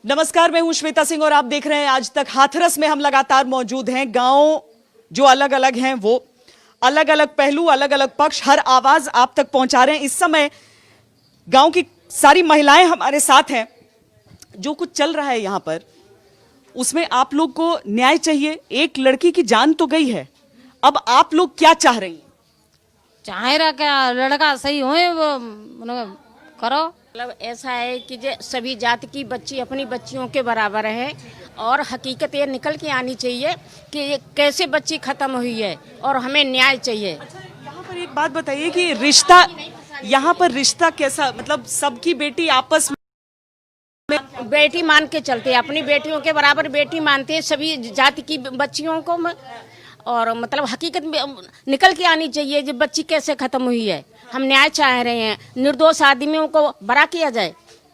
नमस्कार, मैं हूं श्वेता सिंह और आप देख रहे हैं आज तक। हाथरस में हम लगातार मौजूद हैं। गांव जो अलग अलग हैं, वो अलग अलग पहलू, अलग अलग पक्ष, हर आवाज आप तक पहुंचा रहे हैं। इस समय गांव की सारी महिलाएं हमारे साथ हैं। जो कुछ चल रहा है यहां पर, उसमें आप लोग को न्याय चाहिए। एक लड़की की जान तो गई है, अब आप लोग क्या चाह रही हैं? चाहे रहा क्या, लड़का सही होए वो करो। मतलब ऐसा है कि जो सभी जाति की बच्ची अपनी बच्चियों के बराबर है और हकीकत ये निकल के आनी चाहिए कि ये कैसे बच्ची खत्म हुई है और हमें न्याय चाहिए। यहाँ पर एक बात बताइए कि रिश्ता, यहाँ पर रिश्ता कैसा, मतलब सबकी बेटी आपस में बेटी मान के चलते, अपनी बेटियों के बराबर बेटी मानते हैं सभी जाति की बच्चियों को। और मतलब हकीकत में निकल के आनी चाहिए जब बच्ची कैसे खत्म हुई है। हम न्याय चाह रहे हैं, निर्दोष आदमियों को बरा किया जाए।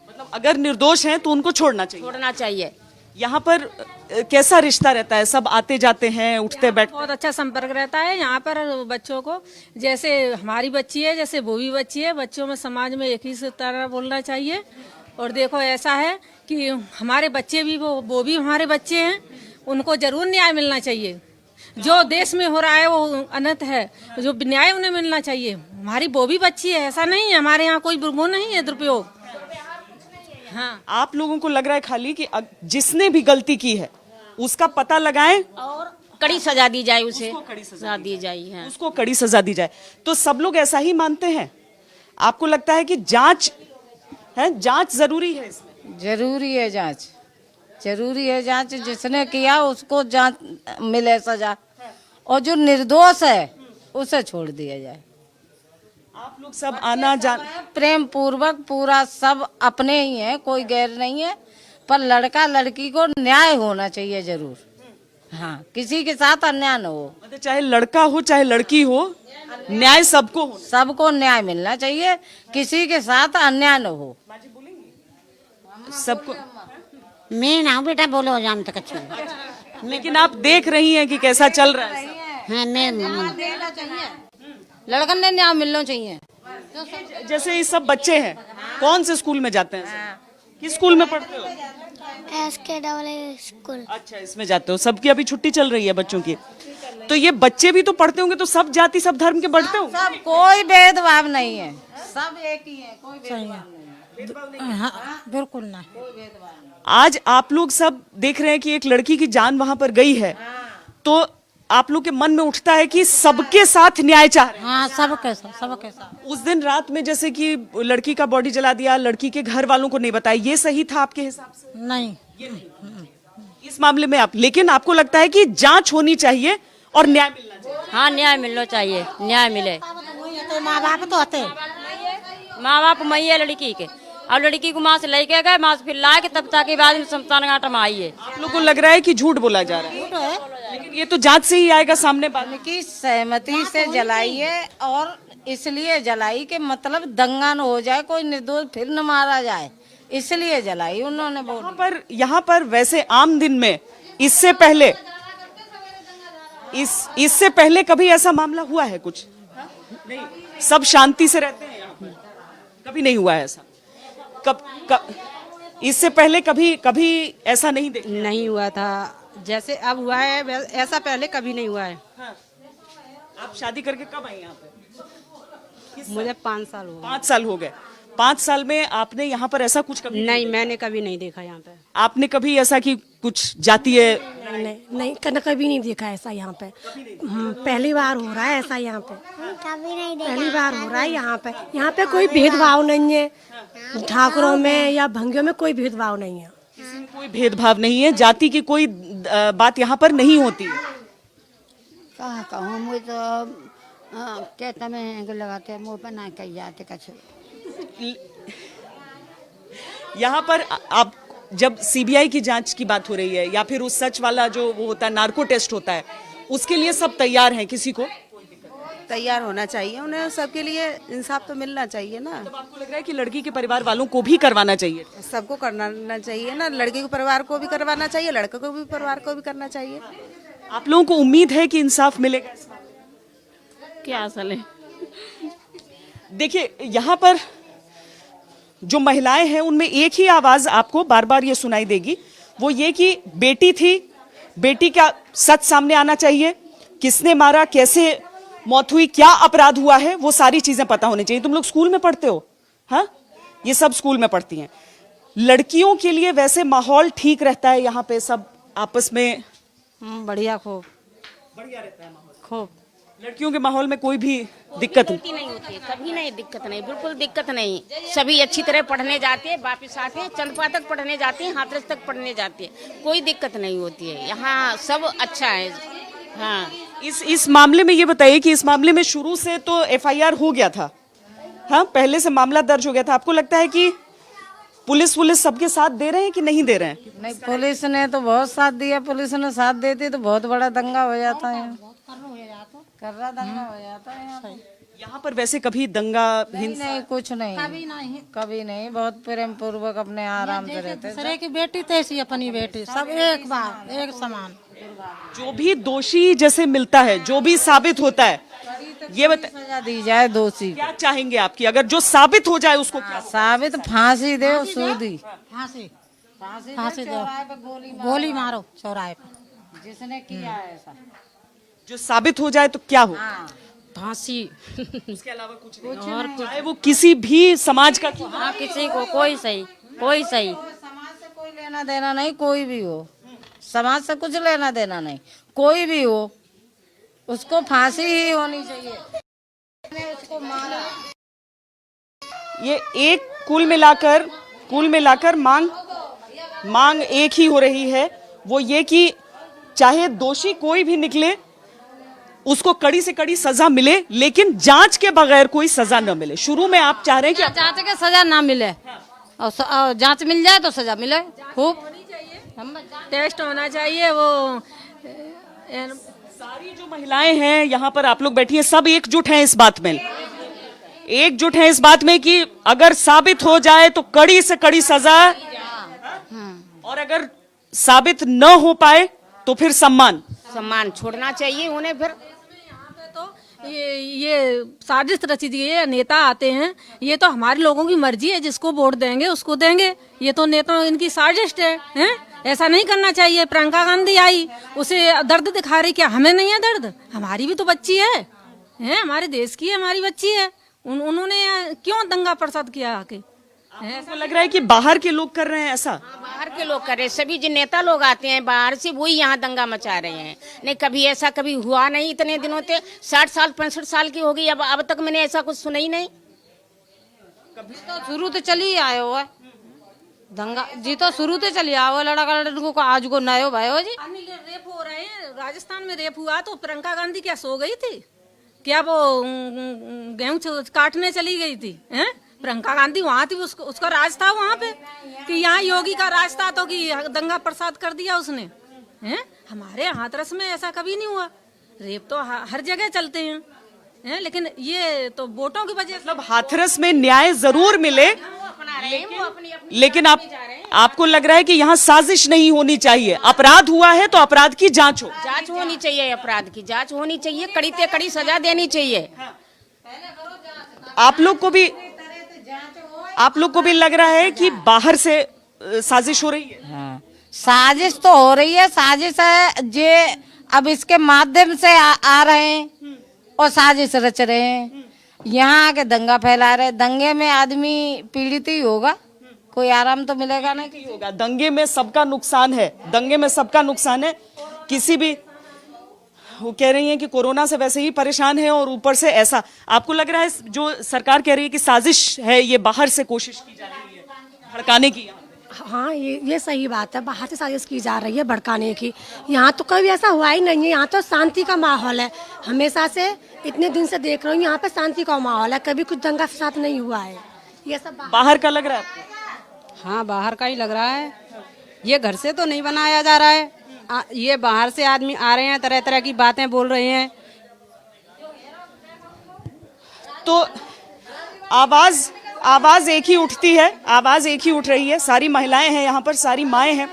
मतलब अगर निर्दोष हैं तो उनको छोड़ना चाहिए। यहाँ पर कैसा रिश्ता रहता है? सब आते जाते हैं, उठते बैठते? बहुत अच्छा संपर्क रहता है यहाँ पर बच्चों को। जैसे हमारी बच्ची है, जैसे वो भी बच्ची है। बच्चों में समाज में एक ही तरह बोलना चाहिए। और देखो ऐसा है कि हमारे बच्चे भी वो भी हमारे बच्चे हैं, उनको जरूर न्याय मिलना चाहिए। जो देश में हो रहा है वो अनंत है, जो न्याय उन्हें मिलना चाहिए। हमारी वो भी बच्ची है, ऐसा नहीं है हमारे यहाँ कोई वो नहीं है दुरुपयोग। हाँ, आप लोगों को लग रहा है खाली कि जिसने भी गलती की है उसका पता लगाएं और कड़ी सजा दी जाए, उसे उसको कड़ी सजा दी जाए। हाँ। उसको कड़ी सजा दी जाए। तो सब लोग ऐसा ही मानते हैं? आपको लगता है कि जांच है, जांच जरूरी है इसमें? जरूरी है जांच, जरूरी है जांच। जिसने किया उसको जांच मिले सजा, और जो निर्दोष है उसे छोड़ दिया जाए। आप लोग सब आना जान प्रेम पूर्वक पूरा सब अपने ही है, कोई गैर नहीं है। पर लड़का लड़की को न्याय होना चाहिए जरूर। हाँ, किसी के साथ अन्याय न हो। मतलब चाहे लड़का हो चाहे लड़की हो, न्याय सबको हो। सबको न्याय मिलना चाहिए, किसी के साथ अन्याय न हो। सबको। मैं ना बेटा बोलो जान तक अच्छी। लेकिन आप देख रही हैं कि कैसा चल रहा है। हाँ मैं लड़कन ने न्याय मिलना चाहिए। जैसे ये सब बच्चे हैं, कौन से स्कूल में जाते हैं? किस स्कूल में पढ़ते हो? SKAA school. अच्छा, इसमें जाते हो। सबकी अभी छुट्टी चल रही है बच्चों की। तो ये बच्चे भी तो पढ़ते होंगे, तो सब जाति सब धर्म के पढ़ते होंगे? सब कोई भेदभाव नहीं है, सब एक ही है, कोई भेदभाव नहीं। हाँ बिल्कुल ना। आज आप लोग सब देख रहे हैं कि एक लड़की की जान वहां पर गई है, तो आप लोग के मन में उठता है कि सबके साथ न्याय चाह रहे हैं। हाँ सबके साथ। उस दिन रात में जैसे कि लड़की का बॉडी जला दिया, लड़की के घर वालों को नहीं बताया, ये सही था आपके हिसाब से? नहीं, इस मामले में आप, लेकिन आपको लगता है कि जांच होनी चाहिए और न्याय मिलना चाहिए? हाँ, न्याय मिलना चाहिए, न्याय मिले। तो माँ बाप तो होते, माँ बाप मैया लड़की के, और लड़की को माँ से लेके गए, माँ से फिर लाए के तब तक बाद में शमशान घाट में आई है। आप लोग को लग रहा है कि झूठ बोला जा रहा है, लेकिन ये तो जांच से ही आएगा सामने बात। की सहमति से जलाई है, और इसलिए जलाई के मतलब दंगा न हो जाए, कोई निर्दोष फिर न मारा जाए, इसलिए जलाई उन्होंने। यहाँ पर वैसे आम दिन में इससे पहले इससे पहले कभी ऐसा मामला हुआ है कुछ? नहीं, सब शांति से रहते हैं यहाँ पर, कभी नहीं हुआ है ऐसा? इससे पहले कभी ऐसा नहीं देखा? नहीं हुआ था, जैसे अब हुआ है ऐसा पहले कभी नहीं हुआ है। हाँ। आप शादी करके कब आई यहाँ पे? मुझे 5 साल हो गए। 5 साल हो गए। 5 साल में आपने यहाँ पर ऐसा कुछ कभी नहीं, मैंने कभी नहीं देखा यहाँ पे। आपने कभी ऐसा कि कुछ जातीय? नहीं, कभी नहीं देखा ऐसा यहाँ पे। पहली बार हो रहा है ऐसा यहाँ पे, कभी नहीं देखा। पहली बार हो रहा है यहाँ पे। यहाँ पे कोई भेदभाव नहीं है, ठाकुरों में या भंगियों में कोई भेदभाव नहीं है। किसी में कोई भेदभाव नहीं है, जाति की कोई बात यहाँ पर नहीं होती है। कहा कहूँ मुझे तो कहता में लगाते मुँह पर ना कही जाते कछ। यहाँ पर आप जब सीबीआई की जांच की बात हो रही है, या फिर उस सच वाला जो वो होता है, नार्को टेस्ट होता है, उसके लिए सब तैयार हैं? किसी को तैयार होना चाहिए, उन्हें सबके लिए इंसाफ तो मिलना चाहिए ना। तब आपको लग रहा है कि लड़की के परिवार वालों को भी करवाना चाहिए? सबको करना चाहिए ना, लड़के के परिवार को भी करवाना चाहिए, लड़के को भी परिवार को भी करना चाहिए। आप लोगों को उम्मीद है कि इंसाफ मिलेगा? क्या असल है? देखिए, यहाँ पर जो महिलाएं हैं उनमें एक ही आवाज आपको बार बार ये सुनाई देगी, वो ये कि बेटी थी, बेटी का सच सामने आना चाहिए, किसने मारा, कैसे मौत हुई, क्या अपराध हुआ है, वो सारी चीजें पता होनी चाहिए। तुम लोग स्कूल में पढ़ते हो, हाँ, ये सब स्कूल में पढ़ती हैं। लड़कियों के लिए वैसे माहौल ठीक रहता है यहाँ पे, सब आपस में बढ़िया, खूब बढ़िया रहता है माहौल, खूब। लड़कियों के माहौल में कोई भी दिक्कत नहीं? नहीं होती है, कभी नहीं, दिक्कत नहीं, बिल्कुल दिक्कत नहीं। सभी अच्छी तरह पढ़ने जाते हैं, वापिस आते हैं, चंदपा तक पढ़ने जाते हैं, हाथरस तक पढ़ने जाते हैं, कोई दिक्कत नहीं होती है, यहाँ सब अच्छा है। हाँ, इस मामले में ये बताइए कि इस मामले में शुरू से तो एफआईआर हो गया था, हाँ, पहले से मामला दर्ज हो गया था। आपको लगता है कि पुलिस सबके साथ दे रहे हैं कि नहीं दे रहे हैं? नहीं, पुलिस ने तो बहुत साथ दिया, पुलिस ने साथ देती तो बहुत बड़ा दंगा हो जाता है, कर्रा दंगा हो जाता है यहाँ पर। वैसे कभी दंगा नहीं, कुछ नहीं, कभी नहीं, बहुत प्रेम पूर्वक अपने आराम से रहते। दूसरे की बेटी तैसी अपनी बेटी, सब एक बार एक समान। जो भी दोषी जैसे मिलता है, जो भी साबित होता है, ये सजा दी जाए दोषी। क्या चाहेंगे आपकी, अगर जो साबित हो जाए उसको क्या? साबित फांसी दे, सूदी फांसी फांसी दो, गोली मारो चौराहे पे, जिसने किया है ऐसा। जो साबित हो जाए तो क्या हो? फांसी। उसके अलावा कुछ नहीं, और चाहे वो किसी भी समाज का क्यों? हाँ, किसी को कोई सही, कोई सही। समाज से कोई लेना देना नहीं, कोई भी हो, समाज से कुछ लेना देना नहीं, कोई भी हो, उसको फांसी ही होनी चाहिए। उसको मारा। ये एक कुल मिलाकर मांग एक ही हो रही है, वो ये कि चाहे दोषी कोई भी निकले, उसको कड़ी से कड़ी सजा मिले, लेकिन जांच के बगैर कोई सजा न मिले। शुरू में आप चाह रहे हैं कि जांच के सजा ना मिले और जांच मिल जाए तो सजा मिले, खूब टेस्ट होना चाहिए। वो सारी जो महिलाएं हैं यहाँ पर, आप लोग बैठी हैं, सब एकजुट हैं इस बात में, एकजुट हैं इस बात में कि अगर साबित हो जाए तो कड़ी से कड़ी सजा, और अगर साबित न हो पाए तो फिर सम्मान छोड़ना चाहिए उन्हें। फिर तो ये साजिश रची दी है, नेता आते हैं, ये तो हमारे लोगों की मर्जी है, जिसको वोट देंगे उसको देंगे, ये तो नेता इनकी साजिश है, हैं? ऐसा नहीं करना चाहिए। प्रियंका गांधी आई, उसे दर्द दिखा रही, क्या हमें नहीं है दर्द? हमारी भी तो बच्ची है, हैं? हमारे देश की है, हमारी बच्ची है, उन्होंने क्यों दंगा प्रसाद किया आके? ऐसा लग रहा है कि बाहर के लोग कर रहे हैं ऐसा। बाहर के लोग कर रहे हैं, सभी जो नेता लोग आते हैं बाहर से, वही यहाँ दंगा मचा रहे हैं। नहीं, कभी ऐसा कभी हुआ नहीं, इतने दिनों से 60 साल 65 साल की हो गई, अब तक मैंने ऐसा कुछ सुना ही नहीं। कभी तो शुरू तो चली आए हो दंगा जी, तो शुरू तो चली आओ, लड़का लड़कों को आज को नयो भाई हो जी। रेप हो रहे हैं, राजस्थान में रेप हुआ तो प्रियंका गांधी क्या सो गई थी क्या? वो गेहूं काटने चली गई थी, हैं? प्रियंका गांधी वहाँ थी, उसका राज था वहाँ पे, कि यहाँ योगी का राज था तो कि दंगा प्रसाद कर दिया उसने, हैं? हमारे हाथरस में ऐसा कभी नहीं हुआ। रेप तो हर जगह चलते हैं, लेकिन ये तो वोटों की वजह से। मतलब हाथरस में न्याय जरूर मिले, लेकिन आपको लग रहा है कि यहाँ साजिश नहीं होनी चाहिए, अपराध हुआ है तो अपराध की जांच हो, जांच होनी चाहिए, अपराध की जांच होनी चाहिए, कड़ी से कड़ी सजा देनी चाहिए। आप लोग को भी लग रहा है कि बाहर से साजिश हो रही है? हाँ, साजिश तो हो रही है, साजिश है जे अब इसके माध्यम से आ रहे हैं और साजिश रच रहे हैं, यहाँ आके दंगा फैला रहे। दंगे में आदमी पीड़ित ही होगा, कोई आराम तो मिलेगा नहीं होगा। दंगे में सबका नुकसान है, दंगे में सबका नुकसान है। किसी भी, वो कह रही हैं कि कोरोना से वैसे ही परेशान है और ऊपर से ऐसा। आपको लग रहा है जो सरकार कह रही है कि साजिश है, ये बाहर से कोशिश की जा रही है भड़काने की? हाँ, ये सही बात है, बाहर से साजिश की जा रही है भड़काने की। यहाँ तो कभी ऐसा हुआ ही नहीं है, यहाँ तो शांति का माहौल है, हमेशा से इतने दिन से देख रही हूँ, यहाँ पे शांति का माहौल है, कभी कुछ दंगा फसाद नहीं हुआ है। ये सब बाहर का लग रहा है आपको? हाँ, बाहर का ही लग रहा है, ये घर से तो नहीं बनाया जा रहा है, ये बाहर से आदमी आ रहे हैं, तरह तरह की बातें बोल रहे हैं। तो आवाज एक ही उठती है, आवाज एक ही उठ रही है। सारी महिलाएं हैं यहाँ पर, सारी माएं हैं,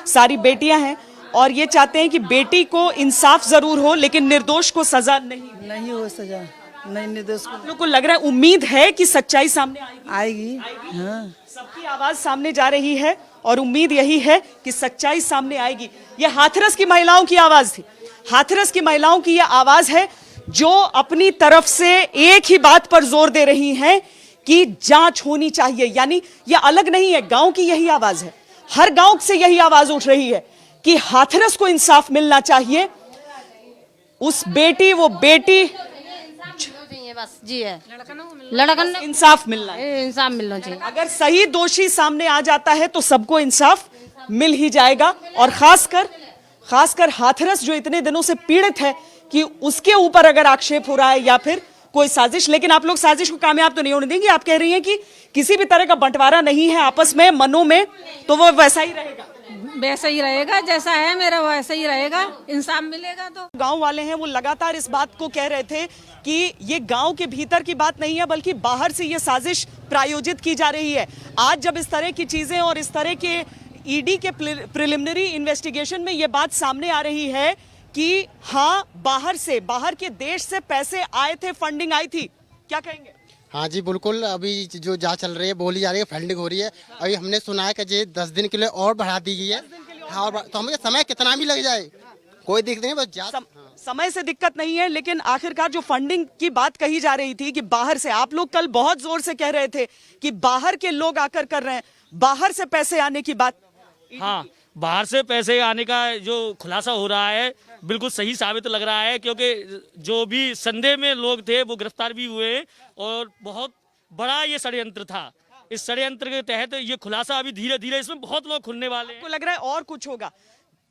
सारी बेटियां हैं, और ये चाहते हैं कि बेटी को इंसाफ जरूर हो, लेकिन निर्दोष को सजा नहीं हो सजा, नई निर्देश को आप लोग को लग रहा है, उम्मीद है कि सच्चाई सामने आएगी? आएगी। हाँ, सबकी आवाज सामने जा रही है और उम्मीद यही है कि सच्चाई सामने आएगी। ये हाथरस की महिलाओं की आवाज थी। हाथरस की महिलाओं की यह आवाज है जो अपनी तरफ से एक ही बात पर जोर दे रही हैं कि जांच होनी चाहिए। यानी ये अलग नहीं है, गांव की यही आवाज है। हर गांव से यही आवाज उठ रही है कि हाथरस को इंसाफ मिलना चाहिए। उस बेटी, वो बेटी, चाहिए बस जी है, लड़कन इंसाफ मिलना है। इंसाफ मिलना चाहिए। अगर सही दोषी सामने आ जाता है तो सबको इंसाफ मिल ही जाएगा। और खासकर हाथरस जो इतने दिनों से पीड़ित है कि उसके ऊपर अगर आक्षेप हो रहा है या फिर कोई साजिश, लेकिन आप लोग साजिश को कामयाब तो नहीं होने देंगे। आप कह रही हैं कि किसी भी तरह का बंटवारा नहीं है आपस में, मनों में, तो वो वैसा ही रहेगा। वैसा ही रहेगा, जैसा है मेरा वैसा ही रहेगा, इंसाफ मिलेगा तो। गांव वाले हैं वो लगातार इस बात को कह रहे थे कि ये गांव के भीतर की बात नहीं है बल्कि बाहर से ये साजिश प्रायोजित की जा रही है। आज जब इस तरह की चीजें और इस तरह के ईडी के प्रिलिमिनरी इन्वेस्टिगेशन में ये बात सामने आ रही है कि हाँ, बाहर के देश से पैसे आए थे, फंडिंग आई थी, क्या कहेंगे? हाँ जी बिल्कुल, अभी जो जांच चल रही है, बोली जा रही है, फंडिंग हो रही है। अभी हमने सुना है कि ये 10 दिन के लिए और बढ़ा दी गई है। हाँ, और तो हमें समय कितना भी लग जाए कोई दिक्कत नहीं, बस समय से दिक्कत नहीं है। लेकिन आखिरकार जो फंडिंग की बात कही जा रही थी कि बाहर से, आप लोग कल बहुत जोर से कह रहे थे कि बाहर के लोग आकर कर रहे हैं, बाहर से पैसे आने की बात। हाँ, बाहर से पैसे आने का जो खुलासा हो रहा है बिल्कुल सही साबित लग रहा है, क्योंकि जो भी संदेह में लोग थे वो गिरफ्तार भी हुए और बहुत बड़ा ये षड्यंत्र था। इस षड्यंत्र के तहत ये खुलासा अभी धीरे धीरे इसमें बहुत लोग खुलने वाले हैं। आपको लग रहा है और कुछ होगा?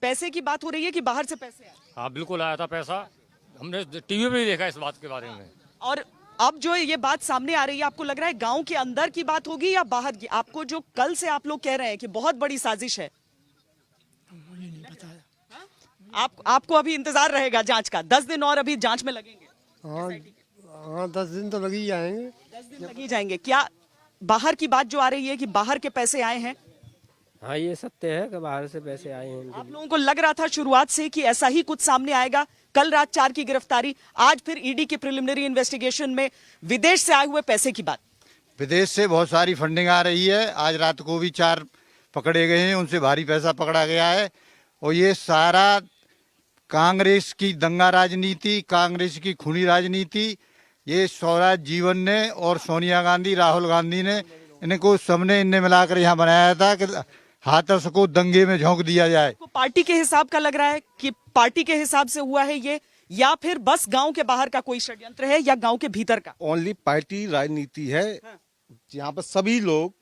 पैसे की बात हो रही है कि बाहर से पैसे आए? हाँ बिल्कुल आया था पैसा, हमने टीवी में भी देखा इस बात के बारे में। और अब जो ये बात सामने आ रही है, आपको लग रहा है गांव के अंदर की बात होगी या बाहर की? आपको जो कल से आप लोग कह रहे हैं कि बहुत बड़ी साजिश है, आपको अभी इंतजार रहेगा जांच का? 10 दिन और अभी जांच में लगेंगे? हाँ 10 दिन तो लग ही जाएंगे। 10 दिन लग ही जाएंगे। क्या बाहर की बात जो आ रही है कि बाहर के पैसे आए हैं? हाँ, ये सत्य है कि बाहर से पैसे आए हैं। आप लोगों को लग रहा था शुरुआत से कि ऐसा ही कुछ सामने आएगा? कल रात 4 की गिरफ्तारी, आज फिर ईडी के प्रिलिमिनरी इन्वेस्टिगेशन में विदेश से आए हुए पैसे की बात। विदेश से बहुत सारी फंडिंग आ रही है। आज रात को भी 4 पकड़े गए हैं, उनसे भारी पैसा पकड़ा गया है। और ये सारा कांग्रेस की दंगा राजनीति, कांग्रेस की खूनी राजनीति, ये स्वराज जीवन ने और सोनिया गांधी, राहुल गांधी ने, इनको सबने इनने मिलाकर यहाँ बनाया था कि हाथरस को दंगे में झोंक दिया जाए। तो पार्टी के हिसाब का लग रहा है कि पार्टी के हिसाब से हुआ है ये, या फिर बस गांव के बाहर का कोई षड्यंत्र है, या गांव के भीतर का? ओनली पार्टी राजनीति है। यहाँ पर सभी लोग,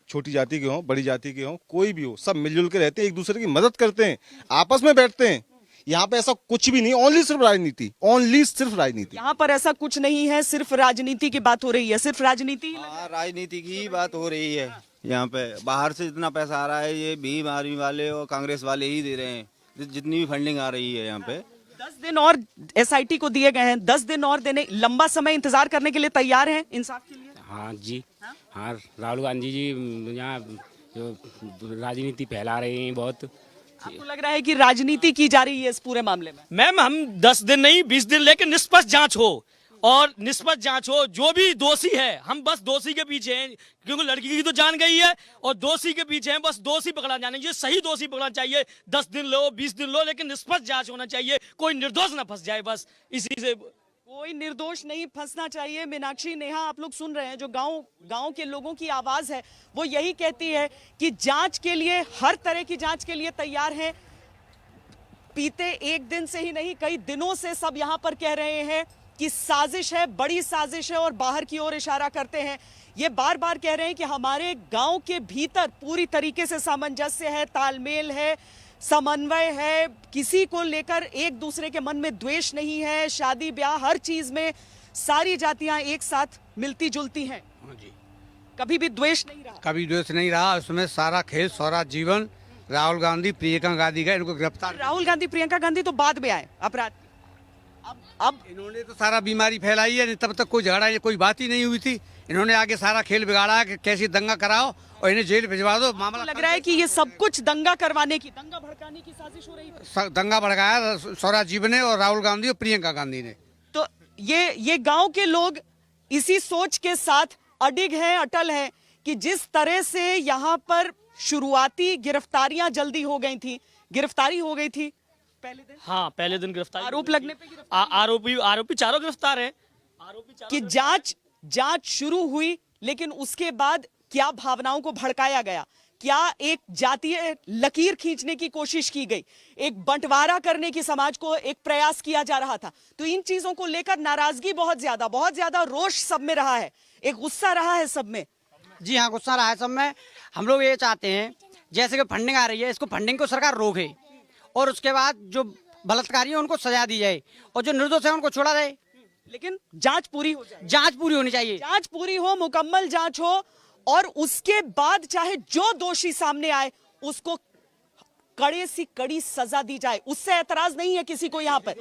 छोटी जाति के हों, बड़ी जाति के हों, कोई भी हो, सब मिलजुल के रहते हैं, एक दूसरे की मदद करते हैं, आपस में बैठते हैं। यहाँ पे ऐसा कुछ भी नहीं, ओनली सिर्फ राजनीति, ओनली सिर्फ राजनीति। यहाँ पर ऐसा कुछ नहीं है, सिर्फ राजनीति की बात हो रही है, सिर्फ राजनीति। राजनीति की ही बात हो रही है। यहाँ पे बाहर से जितना पैसा आ रहा है ये भीम आर्मी वाले और कांग्रेस वाले ही दे रहे हैं, जितनी भी फंडिंग आ रही है यहाँ पे। 10 दिन और एसआईटी को दिए गए हैं, 10 दिन और देने, लंबा समय इंतजार करने के लिए तैयार हैं इंसाफ के लिए? हाँ जी, हाँ राहुल गांधी जी यहाँ जो राजनीति फैला रहे हैं बहुत। आपको लग रहा है कि राजनीति की जा रही है इस पूरे मामले में? मैम, हम 10 दिन नहीं 20 दिन, लेकिन निष्पक्ष जांच हो, और निष्पक्ष जांच हो। जो भी दोषी है, हम बस दोषी के पीछे हैं, क्योंकि लड़की की तो जान गई है और दोषी के पीछे हैं, बस दोषी पकड़ा जाना चाहिए, सही दोषी पकड़ना चाहिए। 10 दिन लो, 20 दिन लो, लेकिन निष्पक्ष जांच होना चाहिए, कोई निर्दोष ना फंस जाए, बस इसी से। कोई निर्दोष नहीं फंसना चाहिए। मीनाक्षी, नेहा, आप लोग सुन रहे हैं, जो गांव के लोगों की आवाज है वो यही कहती है कि जांच के लिए, हर तरह की जांच के लिए तैयार हैं। बीते एक दिन से ही नहीं, कई दिनों से सब यहां पर कह रहे हैं कि साजिश है, बड़ी साजिश है, और बाहर की ओर इशारा करते हैं। ये बार बार कह रहे हैं कि हमारे गांव के भीतर पूरी तरीके से सामंजस्य है, तालमेल है, समन्वय है, किसी को लेकर एक दूसरे के मन में द्वेष नहीं है। शादी ब्याह हर चीज में सारी जातियां एक साथ मिलती जुलती हैं। कभी भी द्वेष नहीं रहा, कभी द्वेष नहीं रहा। उसमें सारा खेल, सारा जीवन राहुल गांधी, प्रियंका गांधी का, इनको गिरफ्तार। राहुल गांधी, प्रियंका गांधी तो बाद में आए अपराध। अब इन्होंने तो सारा बीमारी फैलाई है, तब तक कोई झगड़ा, कोई बात ही नहीं हुई थी। इन्होंने आगे सारा खेल बिगाड़ा है कि कैसे दंगा कराओ और इन्हें जेल भिजवा दो। मामला लग रहा है कि ये सब कुछ दंगा करवाने की, दंगा भड़काने की साजिश हो रही है। दंगा भड़काया स्वराज जी ने और राहुल गांधी और प्रियंका गांधी ने। तो ये गांव के लोग इसी सोच के साथ अडिग हैं, अटल हैं कि जिस तरह से यहां पर शुरुआती गिरफ्तारियां जल्दी हो गई थी, गिरफ्तारी हो गई थी पहले दिन। हाँ, पहले दिन गिरफ्तार, आरोप लगने पे आरोपी चारों गिरफ्तार है। कि जांच शुरू हुई, लेकिन उसके बाद क्या भावनाओं को भड़काया गया, क्या एक जातीय लकीर खींचने की कोशिश की गई, एक बंटवारा करने की समाज को एक प्रयास किया जा रहा था। तो इन चीजों को लेकर नाराजगी बहुत ज्यादा रोष सब में रहा है, एक गुस्सा रहा है सब में। जी हाँ, गुस्सा रहा है सब में। हम लोग ये चाहते हैं जैसे कि फंडिंग आ रही है, इसको फंडिंग को सरकार रोके और उसके बाद जो बलात्कारी है उनको सजा दी जाए और जो निर्दोष है उनको छोड़ा जाए। लेकिन जांच पूरी हो जाए, जांच पूरी होनी चाहिए, जांच पूरी हो, मुकम्मल जांच हो और उसके बाद चाहे जो दोषी सामने आए उसको कड़े से कड़ी सजा दी जाए। उससे ऐतराज नहीं है किसी को यहाँ पर,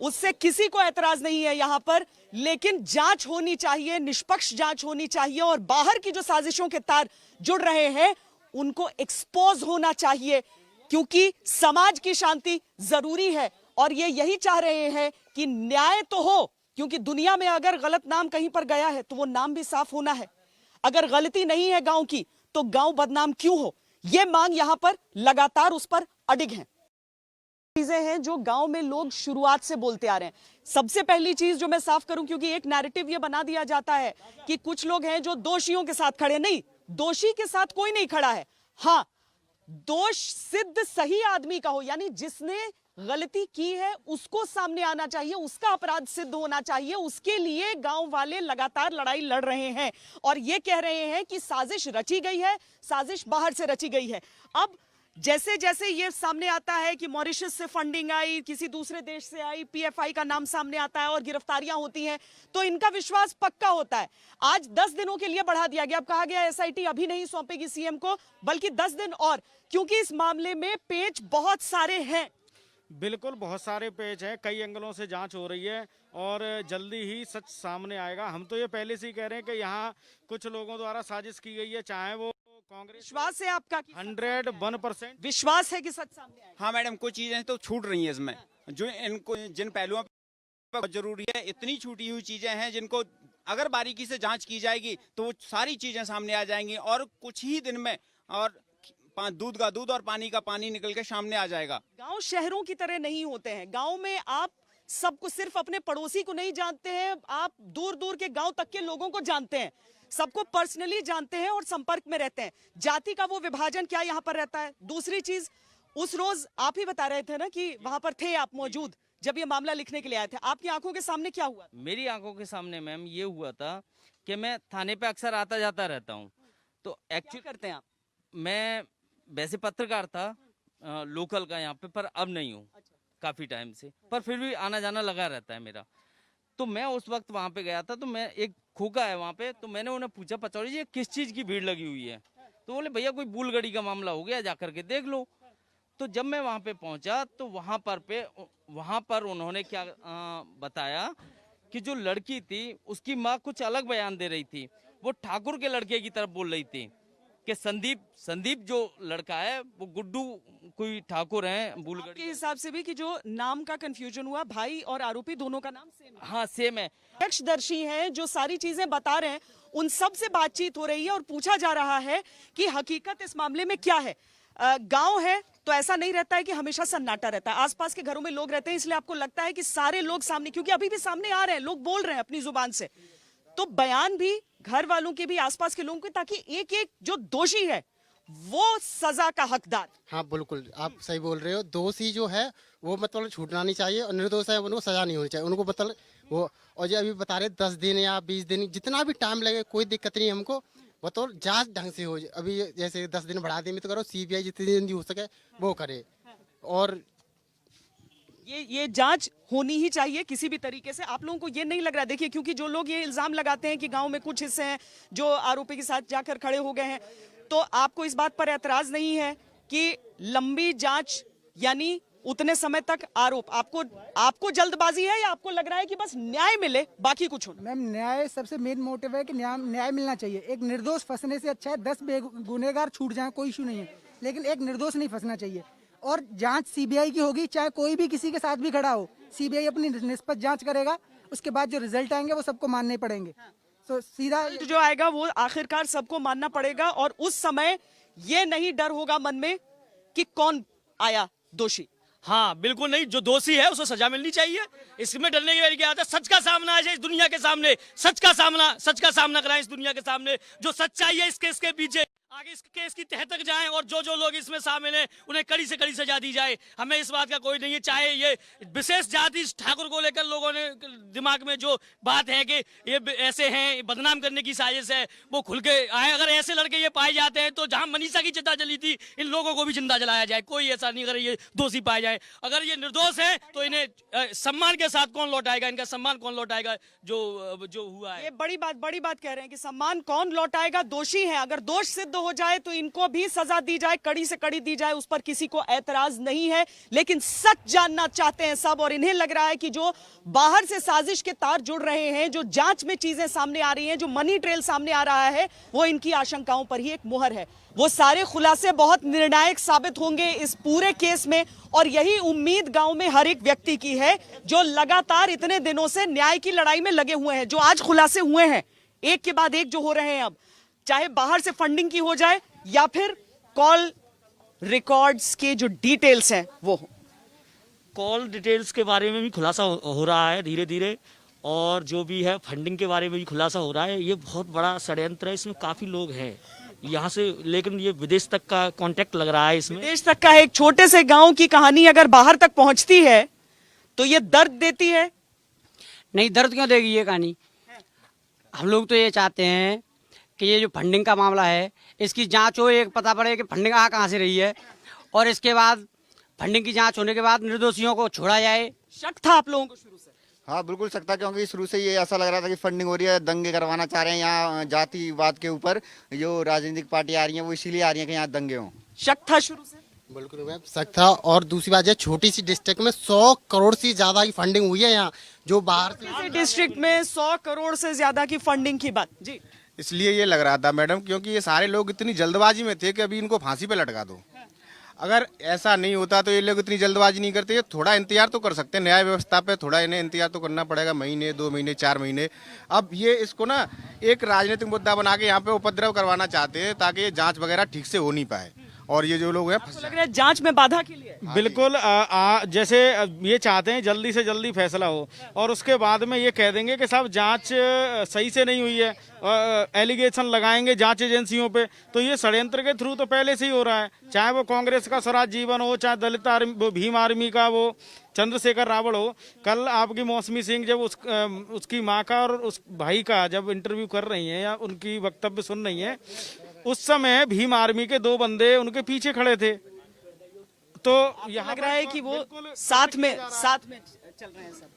उससे किसी को ऐतराज नहीं है यहाँ पर, लेकिन जांच होनी चाहिए, निष्पक्ष जांच होनी चाहिए और बाहर की जो साजिशों के तार जुड़ रहे हैं उनको एक्सपोज होना चाहिए, क्योंकि समाज की शांति जरूरी है और ये यही चाह रहे हैं कि न्याय तो हो, क्योंकि दुनिया में अगर गलत नाम कहीं पर गया है तो वो नाम भी साफ होना है। अगर गलती नहीं है गांव की तो गांव बदनाम क्यों हो, ये मांग यहां पर लगातार उस पर अडिग है। चीजें हैं जो गांव में लोग शुरुआत से बोलते आ रहे हैं। सबसे पहली चीज जो मैं साफ करूं, क्योंकि एक नैरेटिव ये बना दिया जाता है कि कुछ लोग हैं जो दोषियों के साथ खड़े, नहीं, दोषी के साथ कोई नहीं खड़ा है। हाँ, दोष सिद्ध सही आदमी का हो, यानी जिसने गलती की है उसको सामने आना चाहिए, उसका अपराध सिद्ध होना चाहिए। उसके लिए गांव वाले लगातार लड़ाई लड़ रहे हैं और ये कह रहे हैं कि साजिश रची गई है, साजिश बाहर से रची गई है। अब जैसे जैसे ये सामने आता है कि मॉरिशस से फंडिंग आई, किसी दूसरे देश से आई, पीएफआई का नाम सामने आता है और गिरफ्तारियां होती हैं, तो इनका विश्वास पक्का होता है। आज 10 दिनों के लिए बढ़ा दिया गया। अब कहा गया एसआईटी अभी नहीं सौंपेगी सीएम को, बल्कि 10 दिन और, क्योंकि इस मामले में पेच बहुत सारे हैं। बिल्कुल, बहुत सारे पेच हैं, कई एंगलों से जांच हो रही है और जल्दी ही सच सामने आएगा। हम तो ये पहले से ही कह रहे हैं कि यहाँ कुछ लोगों द्वारा साजिश की गई है, चाहे वो कांग्रेस। विश्वास है आपका? 101% विश्वास है कि सच सामने आएगा। हाँ मैडम, कुछ चीजें तो छूट रही हैं इसमें, जो इनको जिन पहलुओं पर जरूरी है, इतनी छूटी हुई चीजें हैं जिनको अगर बारीकी से जांच की जाएगी तो वो सारी चीजें सामने आ जाएंगी और कुछ ही दिन में और दूध का दूध और पानी का पानी निकल के सामने आ जाएगा। गांव शहरों की तरह नहीं होते हैं। गांव में आप सबको, सिर्फ अपने पड़ोसी को नहीं जानते हैं, आप दूर दूर के गांव तक के लोगों को जानते हैं, सबको पर्सनली जानते हैं और संपर्क में रहते हैं। जाति का वो विभाजन क्या यहाँ पर रहता है? दूसरी चीज, उस रोज आप ही बता रहे थे ना कि वहां पर थे आप मौजूद जब ये मामला लिखने के लिए आए थे, आपकी आंखों के सामने क्या हुआ? मेरी आंखों के सामने मैम ये हुआ था कि मैं थाने पे अक्सर आता जाता रहता हूँ। तो एक्चुअली करते हैं आप? मैं वैसे पत्रकार था लोकल का यहाँ पे, पर अब नहीं हूँ। काफी टाइम से, पर फिर भी आना जाना लगा रहता है मेरा। तो मैं उस वक्त वहाँ पे गया था, तो मैं एक खोखा है वहाँ पे, तो मैंने उन्हें पूछा, पचौड़ी जी किस चीज की भीड़ लगी हुई है? तो बोले भैया कोई बूलगड़ी का मामला हो गया, जाकर के देख लो। तो जब मैं वहाँ पे पहुँचा तो वहाँ पर उन्होंने क्या बताया कि जो लड़की थी उसकी माँ कुछ अलग बयान दे रही थी, वो ठाकुर के लड़के की तरफ बोल रही थी कि संदीप जो लड़का है वो गुड्डू कोई ठाकुर है बूलगढ़ी के हिसाब से भी कि जो नाम का कंफ्यूजन हुआ, भाई और आरोपी दोनों का नाम सेम है। हाँ सेम है। प्रत्यक्षदर्शी हैं जो सारी चीजें बता रहे हैं, उन सब से बातचीत हो रही है और पूछा जा रहा है कि हकीकत इस मामले में क्या है। गांव है तो ऐसा नहीं रहता है कि हमेशा सन्नाटा रहता है, आसपास के घरों में लोग रहते हैं, इसलिए आपको लगता है कि सारे लोग सामने, क्योंकि अभी भी सामने आ रहे हैं, लोग बोल रहे हैं अपनी जुबान से, तो बयान भी घर वालों के भी, आसपास के लोगों के, ताकि एक एक जो दोषी है वो सजा का हकदार। हाँ बिल्कुल, आप सही बोल रहे हो। दोषी जो है वो मतलब छूटना नहीं चाहिए और निर्दोष है उनको सजा नहीं होनी चाहिए, उनको मतलब वो। और जो अभी बता रहे 10 दिन या 20 दिन, जितना भी टाइम लगे कोई दिक्कत नहीं हमको, मतलब जांच ढंग से हो। अभी जैसे 10 दिन बढ़ा दें तो करो, सीबीआई जितनी जल्दी हो सके वो करे। और ये जांच होनी ही चाहिए किसी भी तरीके से। आप लोगों को ये नहीं लग रहा, देखिए, क्योंकि जो लोग ये इल्जाम लगाते हैं कि गांव में कुछ हिस्से हैं जो आरोपी के साथ जाकर खड़े हो गए हैं, तो आपको इस बात पर ऐतराज नहीं है कि लंबी जांच यानी उतने समय तक आरोप, आपको जल्दबाजी है या आपको लग रहा है कि बस न्याय मिले बाकी कुछ हो? मैम, न्याय सबसे मेन मोटिव है कि न्याय मिलना चाहिए। एक निर्दोष फंसने से अच्छा है 10 गुनहगार छूट जाए, कोई इशू नहीं है, लेकिन एक निर्दोष नहीं फंसना चाहिए। और जांच सीबीआई की होगी, चाहे कोई भी किसी के साथ भी खड़ा हो, सीबीआई अपनी निष्पक्ष जांच करेगा, उसके बाद जो रिजल्ट आएंगे वो सबको मानने पड़ेंगे। तो सीधा रिजल्ट जो आएगा वो आखिरकार सबको मानना पड़ेगा और उस समय ये नहीं डर होगा मन में कि कौन आया दोषी। हाँ बिल्कुल नहीं, जो दोषी है उसे सजा मिलनी चाहिए। इसमें डरने की वजह क्या आता है? सच का सामना है इस दुनिया के सामने, सच का सामना कराएं इस दुनिया के सामने। जो सच्चाई है इस केस के पीछे, आगे इस केस की तह तक जाएं और जो लोग इसमें शामिल हैं उन्हें कड़ी से कड़ी सजा दी जाए। हमें इस बात का कोई नहीं है, चाहे ये विशेष जाति ठाकुर को लेकर लोगों ने दिमाग में जो बात है कि ये ऐसे हैं, बदनाम करने की साजिश है, वो खुल के आए। अगर ऐसे लड़के ये पाए जाते हैं तो जहां मनीषा की चिता जली थी, इन लोगों को भी जिंदा जलाया जाए। कोई ऐसा नहीं, अगर ये दोषी पाए जाए। अगर ये निर्दोष है तो इन्हें सम्मान के साथ कौन लौटाएगा, इनका सम्मान कौन लौटाएगा जो हुआ है। ये बड़ी बात कह रहे हैं कि सम्मान कौन लौटाएगा? दोषी है, अगर दोष सिद्ध हो जाए तो इनको भी सजा दी जाए, कड़ी से कड़ी दी जाए, उस पर किसी को ऐतराज नहीं है। लेकिन सच जानना चाहते हैं सब और इन्हें लग रहा है कि जो बाहर से साजिश के तार जुड़ रहे हैं, जो जांच में चीजें सामने आ रही हैं, जो मनी ट्रेल सामने आ रहा है, वो इनकी आशंकाओं पर ही एक मुहर है। वो सारे खुलासे बहुत निर्णायक साबित होंगे इस पूरे केस में और यही उम्मीद गांव में हर एक व्यक्ति की है जो लगातार इतने दिनों से न्याय की लड़ाई में लगे हुए हैं। जो आज खुलासे हुए हैं, एक के बाद एक जो हो रहे हैं, अब चाहे बाहर से फंडिंग की हो जाए या फिर कॉल रिकॉर्ड्स के जो डिटेल्स हैं वो हो। कॉल डिटेल्स के बारे में भी खुलासा हो रहा है धीरे धीरे, और जो भी है फंडिंग के बारे में भी खुलासा हो रहा है। ये बहुत बड़ा षड्यंत्र है, इसमें काफी लोग हैं यहाँ से, लेकिन ये विदेश तक का कांटेक्ट लग रहा है इसमें। विदेश तक का है। एक छोटे से गांव की कहानी अगर बाहर तक पहुंचती है तो ये दर्द देती है। नहीं, दर्द क्यों देगी ये कहानी? हम लोग तो ये चाहते हैं कि ये जो फंडिंग का मामला है इसकी जांच हो, एक पता पड़े कि फंडिंग कहाँ से रही है, और इसके बाद फंडिंग की जांच होने के बाद निर्दोषियों को छोड़ा जाए। शक था आप लोगों को शुरू से? हाँ बिल्कुल सकता, क्योंकि शुरू से ये ऐसा लग रहा था कि फंडिंग हो रही है, दंगे करवाना चाह रहे हैं यहाँ जातिवाद के ऊपर। जो राजनीतिक पार्टी आ रही है वो इसीलिए आ रही है कि यहाँ दंगे हों। शक था शुरू से? बिल्कुल मैम शक था। और दूसरी बात है, छोटी सी डिस्ट्रिक्ट में 100 करोड़ से ज्यादा की फंडिंग हुई है यहाँ, जो बाहर से डिस्ट्रिक्ट में 100 करोड़ से ज्यादा की फंडिंग की बात जी। इसलिए ये लग रहा था मैडम, क्योंकि ये सारे लोग इतनी जल्दबाजी में थे कि अभी इनको फांसी पे लटका दो। अगर ऐसा नहीं होता तो ये लोग इतनी जल्दबाजी नहीं करते। थोड़ा इंतजार तो कर सकते हैं, न्याय व्यवस्था पे थोड़ा इन्हें इंतजार तो करना पड़ेगा, महीने 2 महीने 4 महीने। अब ये इसको ना एक राजनीतिक मुद्दा बना के यहाँ पे उपद्रव करवाना चाहते हैं ताकि ये जांच वगैरह ठीक से हो नहीं पाए, और ये जो लोग हैं लग रहा है जांच में बाधा के लिए। बिल्कुल जैसे ये चाहते हैं जल्दी से जल्दी फैसला हो और उसके बाद में ये कह देंगे कि साहब जांच सही से नहीं हुई है, एलिगेशन लगाएंगे जांच एजेंसियों पे। तो ये षड्यंत्र के थ्रू तो पहले से ही हो रहा है, चाहे वो कांग्रेस का स्वराज जीवन हो, चाहे दलित भीम आर्मी का वो चंद्रशेखर रावण हो। कल आपकी मौसमी सिंह जब उसकी माँ का और उस भाई का जब इंटरव्यू कर रही हैं या उनकी वक्तव्य सुन रही हैं, उस समय भीम आर्मी के 2 बंदे उनके पीछे खड़े थे। तो यहाँ लग रहा है कि वो साथ में चल रहे हैं सब।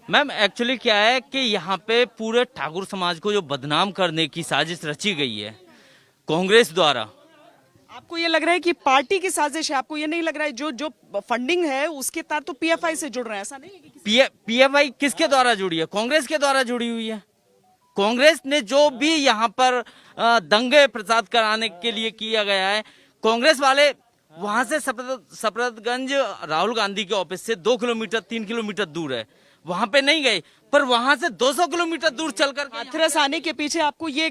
मैम एक्चुअली क्या है कि यहाँ पे पूरे ठाकुर समाज को जो बदनाम करने की साजिश रची गई है कांग्रेस द्वारा। आपको ये लग रहा है कि पार्टी की साजिश है? आपको ये नहीं लग रहा है जो फंडिंग है उसके तार तो पीएफआई से जुड़ रहे हैं? ऐसा नहीं है कि पीएफआई किसके द्वारा जुड़ी है? कांग्रेस के द्वारा जुड़ी हुई है। कांग्रेस ने जो भी यहाँ पर दंगे प्रसाद कराने के लिए किया गया है, कांग्रेस वाले वहां से सफदरगंज राहुल गांधी के ऑफिस से 2 किलोमीटर 3 किलोमीटर दूर है, वहां पे नहीं गए, पर वहां से 200 किलोमीटर दूर चलकर हाथरस आने के पीछे आपको ये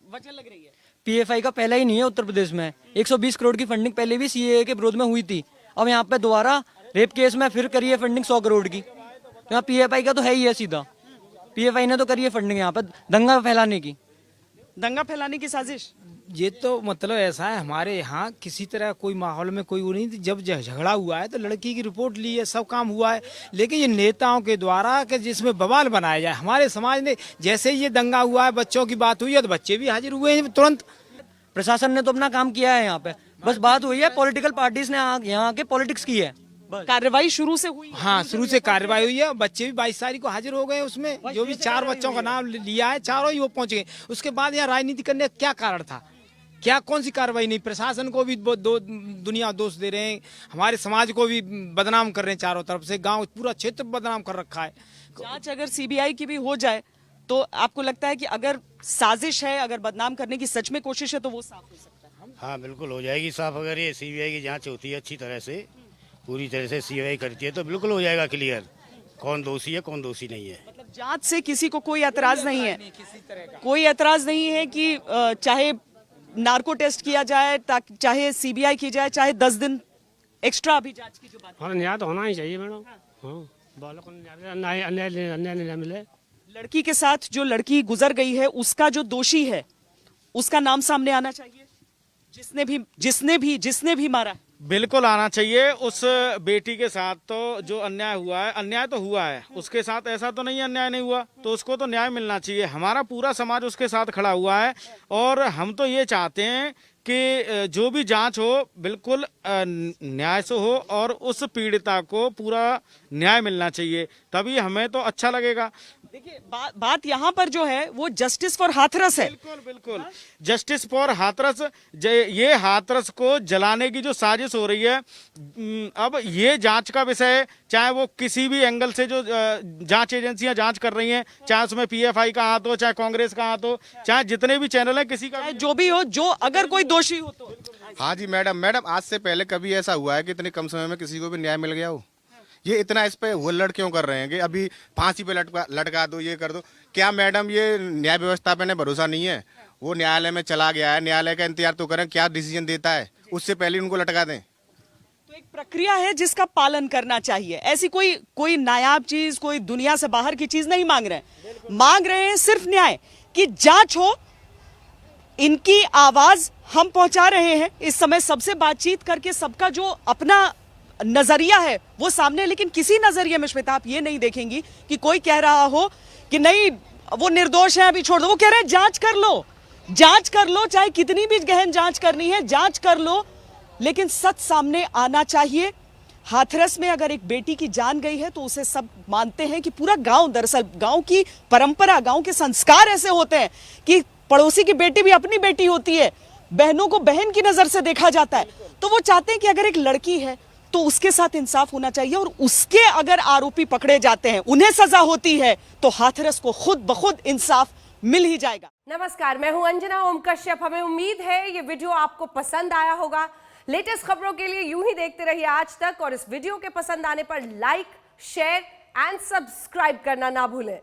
वजह लग रही है? पीएफआई का पहला ही नहीं है उत्तर प्रदेश में। 120 करोड़ की फंडिंग पहले भी सीएए के विरोध में हुई थी, अब यहाँ पे दोबारा रेप केस में फिर करी है फंडिंग 100 करोड़ की। तो यहाँ पीएफआई का तो है ही है, सीधा पीएफआई ने तो करी है फंडिंग यहाँ पे दंगा फैलाने की साजिश। ये तो मतलब ऐसा है, हमारे यहाँ किसी तरह कोई माहौल में कोई वो नहीं थी। जब झगड़ा हुआ है तो लड़की की रिपोर्ट ली है, सब काम हुआ है, लेकिन ये नेताओं के द्वारा कि जिसमें बवाल बनाया जाए। हमारे समाज ने जैसे ही ये दंगा हुआ है, बच्चों की बात हुई है तो बच्चे भी हाजिर हुए हैं तुरंत। प्रशासन ने तो अपना काम किया है, यहाँ पे बस बात हुई है पॉलिटिकल पार्टीज ने यहाँ आके पॉलिटिक्स की है। कार्रवाई शुरू से हुई? हाँ, शुरू से कार्रवाई हुई है। बच्चे भी 22 तारीख को हाजिर हो गए, उसमें जो भी 4 बच्चों का नाम लिया है, चारों ही वो पहुंच गए। उसके बाद यहाँ राजनीति करने का क्या कारण था? क्या कौन सी कार्रवाई नहीं? प्रशासन को भी दुनिया दोष दे रहे हैं, हमारे समाज को भी बदनाम कर रहे हैं, चारों तरफ से गांव पूरा क्षेत्र बदनाम कर रखा है। जांच अगर सीबीआई की भी हो जाए तो आपको लगता है कि अगर साजिश है, अगर बदनाम करने की सच में कोशिश है तो वो साफ हो सकता है? हाँ बिल्कुल हो जाएगी साफ। अगर ये सीबीआई की जांच होती है अच्छी तरह से, पूरी तरह से सीबीआई करती है तो बिल्कुल हो जाएगा क्लियर। कौन दोषी है कौन दोषी नहीं है। मतलब जांच से किसी को कोई एतराज नहीं है, कोई एतराज नहीं है कि चाहे नार्को टेस्ट किया जाए, चाहे सीबीआई की जाए, चाहे 10 दिन एक्स्ट्रा अभी जांच की जो बात। हाँ, न्याय तो होना ही चाहिए मैडम। हाँ, बालों को अन्याय नहीं मिले। लड़की के साथ जो लड़की गुजर गई है उसका जो दोषी है उसका नाम सामने आना चाहिए, जिसने भी मारा। बिल्कुल आना चाहिए। उस बेटी के साथ तो जो अन्याय हुआ है, अन्याय तो हुआ है, उसके साथ ऐसा तो नहीं अन्याय नहीं हुआ, तो उसको तो न्याय मिलना चाहिए। हमारा पूरा समाज उसके साथ खड़ा हुआ है और हम तो ये चाहते हैं कि जो भी जांच हो बिल्कुल न्याय से हो और उस पीड़िता को पूरा न्याय मिलना चाहिए, तभी हमें तो अच्छा लगेगा। देखिए बात यहाँ पर जो है वो जस्टिस फॉर हाथरस है। बिल्कुल जस्टिस फॉर हाथरस। ये हाथरस को जलाने की जो साजिश हो रही है, अब ये जांच का विषय है, चाहे वो किसी भी एंगल से जो जांच एजेंसियां जांच कर रही हैं, चाहे उसमें पीएफआई का हाथ हो, चाहे कांग्रेस का हाथ हो, चाहे जितने भी चैनल हैं, किसी का जो भी हो, जो अगर कोई दोषी हो तो। हाँ जी मैडम, आज से पहले कभी ऐसा हुआ है कि इतने कम समय में किसी को भी न्याय मिल गया हो? ये इतना इस पे हुल्लड़ क्यों कर रहे हैं कि अभी फांसी पे लटका दो, ये कर दो? क्या मैडम ये न्याय व्यवस्था पे भरोसा नहीं है? वो न्यायालय में चला गया है, न्यायालय का इंतजार तो करें, क्या डिसीजन देता है उससे पहले उनको लटका दें। तो एक प्रक्रिया है जिसका पालन करना चाहिए। ऐसी कोई नायाब चीज, कोई दुनिया से बाहर की चीज नहीं मांग रहे हैं सिर्फ न्याय की जांच हो। इनकी आवाज हम पहुंचा रहे हैं इस समय, सबसे बातचीत करके सबका जो अपना नजरिया है वो सामने। लेकिन किसी नजरिए में श्वेता आप ये नहीं देखेंगी कि कोई कह रहा हो कि नहीं वो निर्दोष है, अभी छोड़ दो। वो कह रहे हैं जांच कर लो, चाहे कितनी भी गहन जांच करनी है जांच कर लो, लेकिन सच सामने आना चाहिए। हाथरस में अगर एक बेटी की जान गई है तो उसे सब मानते हैं कि पूरा गांव, दरअसल गांव की परंपरा, गांव के संस्कार ऐसे होते हैं कि पड़ोसी की बेटी भी अपनी बेटी होती है, बहनों को बहन की नजर से देखा जाता है। तो वो चाहते हैं कि अगर एक लड़की है तो उसके साथ इंसाफ होना चाहिए, और उसके अगर आरोपी पकड़े जाते हैं, उन्हें सजा होती है, तो हाथरस को खुद ब खुद इंसाफ मिल ही जाएगा। नमस्कार, मैं हूं अंजना ओम कश्यप। हमें उम्मीद है ये वीडियो आपको पसंद आया होगा। लेटेस्ट खबरों के लिए यूं ही देखते रहिए आज तक, और इस वीडियो के पसंद आने पर लाइक, शेयर एंड सब्सक्राइब करना ना भूलें।